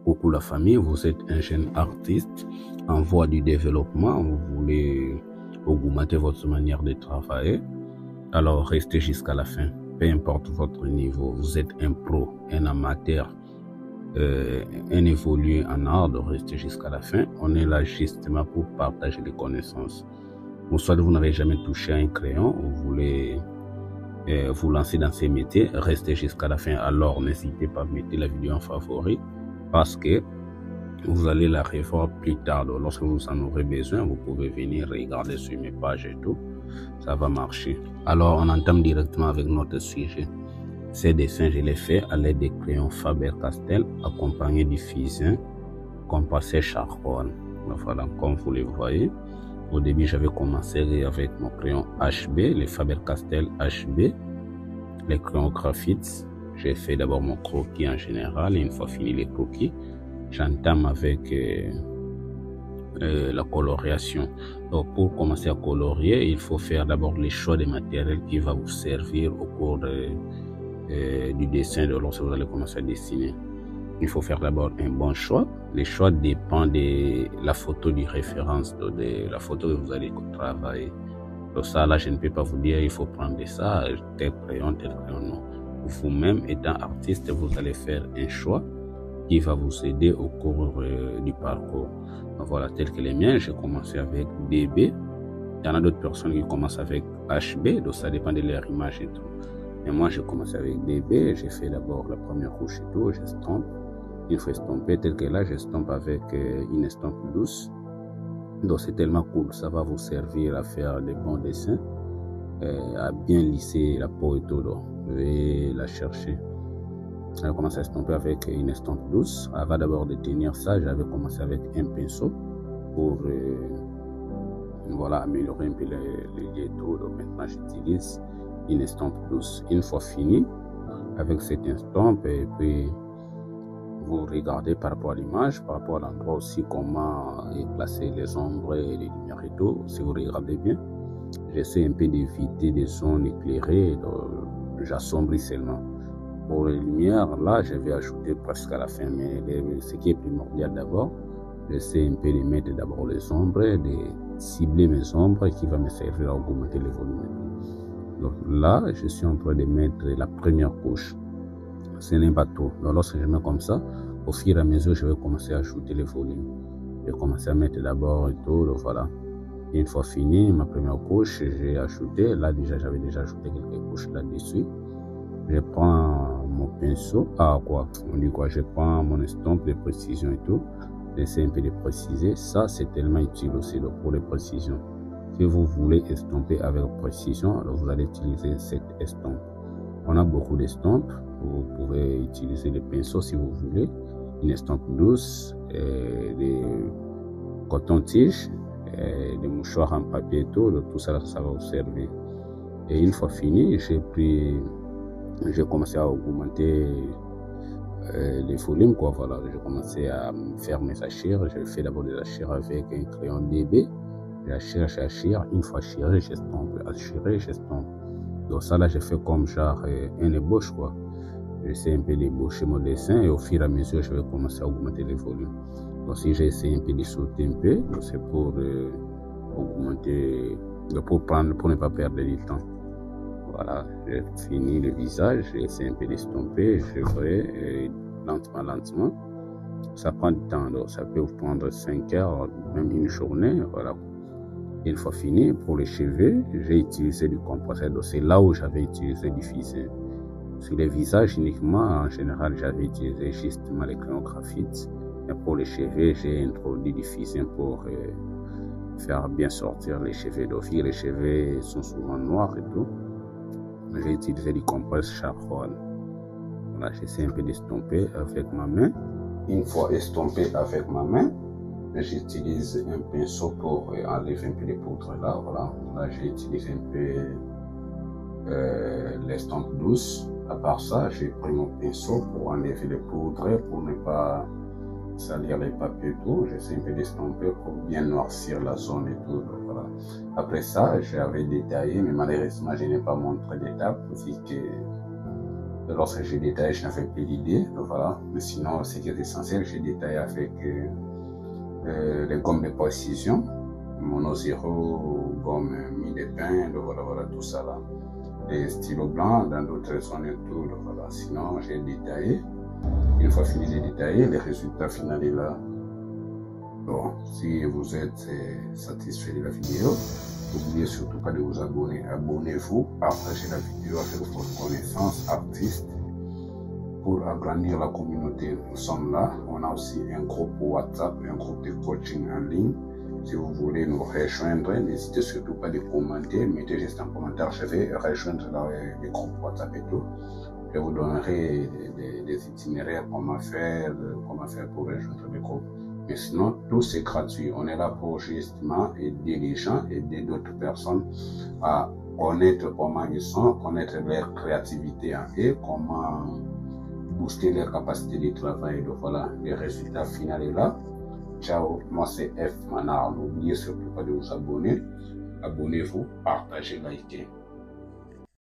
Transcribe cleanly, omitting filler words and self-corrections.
Coucou la famille, vous êtes un jeune artiste en voie du développement, vous voulez augmenter votre manière de travailler, alors restez jusqu'à la fin, peu importe votre niveau, vous êtes un pro, un amateur, un évolué en art, de rester jusqu'à la fin. On est là justement pour partager les connaissances. Ou soit vous n'avez jamais touché à un crayon, vous voulez vous lancer dans ces métiers, restez jusqu'à la fin. Alors n'hésitez pas à mettre la vidéo en favori parce que vous allez la revoir plus tard. Donc, lorsque vous en aurez besoin, vous pouvez venir regarder sur mes pages et tout. Ça va marcher. Alors on entame directement avec notre sujet. Ces dessins, je les fais à l'aide des crayons Faber-Castell accompagnés du fusain compassé charcoal. Voilà, comme vous le voyez. Au début, j'avais commencé avec mon crayon HB, les Faber-Castell HB, les crayons graphite. J'ai fait d'abord mon croquis en général et une fois fini les croquis, j'entame avec la coloration. Donc, pour commencer à colorier, il faut faire d'abord les choix des matériels qui va vous servir au cours du dessin lorsque vous allez commencer à dessiner. Il faut faire d'abord un bon choix. Les choix dépendent de la photo de référence, de la photo que vous allez travailler. Donc ça, là, je ne peux pas vous dire il faut prendre ça, tel crayon, non. Vous-même, étant artiste, vous allez faire un choix qui va vous aider au cours du parcours. Donc voilà, tel que les miens, j'ai commencé avec DB. Il y en a d'autres personnes qui commencent avec HB, donc ça dépend de leur image et tout. Mais moi, j'ai commencé avec DB, j'ai fait d'abord la première couche et tout, j'estompe. Une fois estampé, tel que là, j'estompe avec une estampe douce. Donc c'est tellement cool, ça va vous servir à faire des bons dessins, à bien lisser la peau et tout. Donc, je vais la chercher. Elle commence à estomper avec une estampe douce. Avant d'abord de tenir ça, j'avais commencé avec un pinceau pour voilà, améliorer un peu les lieux et tout. Donc maintenant, j'utilise une estampe douce. Une fois fini avec cette estampe, et puis vous regardez par rapport à l'image, par rapport à l'endroit aussi, comment placer les ombres et les lumières et tout. Si vous regardez bien, j'essaie un peu d'éviter des zones éclairées, j'assombris seulement. Pour les lumières, là, je vais ajouter presque à la fin, mais ce qui est primordial d'abord, j'essaie un peu de mettre d'abord les ombres, de cibler mes ombres qui va me servir à augmenter le volume. Donc là, je suis en train de mettre la première couche. Ce n'est pas tout. Donc lorsque je mets comme ça, au fur et à mesure, je vais commencer à ajouter les volumes. Je vais commencer à mettre d'abord et tout. Donc voilà. Et une fois fini, ma première couche, j'ai ajouté. Là déjà, j'avais déjà ajouté quelques couches là-dessus. Je prends mon pinceau. On dit quoi? Je prends mon estompe de précision et tout. J'essaie un peu de préciser. Ça, c'est tellement utile aussi pour les précisions. Si vous voulez estomper avec précision, alors vous allez utiliser cette estompe. On a beaucoup d'estampes. Vous pouvez utiliser les pinceaux si vous voulez. Une estampe douce, des coton-tiges, des mouchoirs en papier et tout. Tout ça, ça va vous servir. Et une fois fini, j'ai commencé à augmenter les volumes, quoi. Voilà, j'ai commencé à faire mes achires. J'ai fait d'abord des achires avec un crayon DB. J'achire, une fois achiré, j'estompe. Achiré, j'estompe. Donc ça là, j'ai fait comme genre un ébauche, quoi. J'essaie un peu d'ébaucher mon dessin et au fur et à mesure, je vais commencer à augmenter les volumes. Donc si j'essaie un peu de sauter un peu, c'est pour augmenter, pour ne pas perdre du temps. Voilà, j'ai fini le visage, j'essaie un peu d'estomper, je vais lentement. Ça prend du temps, donc ça peut vous prendre 5 heures, même une journée, voilà. Une fois fini, pour les cheveux, j'ai utilisé du compresseur. Donc c'est là où j'avais utilisé du fusain. Sur les visages uniquement, en général, j'avais utilisé justement les crayons graphite. Mais pour les cheveux, j'ai introduit du fusain pour faire bien sortir les cheveux. Donc les cheveux sont souvent noirs et tout. J'ai utilisé du compresseur charcoal. Voilà, j'essaie un peu d'estomper avec ma main. Une fois estompé avec ma main, j'utilise un pinceau pour enlever un peu de poudre là. Voilà, là j'ai utilisé un peu l'estompe douce. À part ça, j'ai pris mon pinceau pour enlever les poudres, pour ne pas salir les papiers et tout. J'essaie un peu d'estomper pour bien noircir la zone et tout. Donc, voilà. Après ça, j'avais détaillé, mais malheureusement, je n'ai pas montré d'étape vu que Lorsque j'ai détaillé, je n'avais plus d'idée. Voilà. Mais sinon, ce qui est essentiel, j'ai détaillé avec les gommes de précision, mono zéro, gomme mi-de-pain, voilà, tout ça là. Les stylos blancs, dans d'autres zones et tout, voilà. Sinon, j'ai détaillé. Une fois fini de détailler, le résultat final est là. Bon, si vous êtes satisfait de la vidéo, n'oubliez surtout pas de vous abonner. Abonnez-vous, partagez la vidéo avec vos connaissances, artistes, pour agrandir la communauté. Nous sommes là. On a aussi un groupe WhatsApp, un groupe de coaching en ligne. Si vous voulez nous rejoindre, n'hésitez surtout pas de commenter. Mettez juste un commentaire. Je vais rejoindre le groupe WhatsApp et tout. Je vous donnerai des itinéraires, comment faire pour rejoindre le groupe. Mais sinon, tout c'est gratuit. On est là pour justement aider les gens, aider d'autres personnes à connaître comment ils sont, connaître leur créativité et comment booster leur capacité de travail. Donc voilà, le résultat final est là. Ciao, moi c'est F Manard. N'oubliez surtout pas de vous abonner. Abonnez-vous, partagez, likez.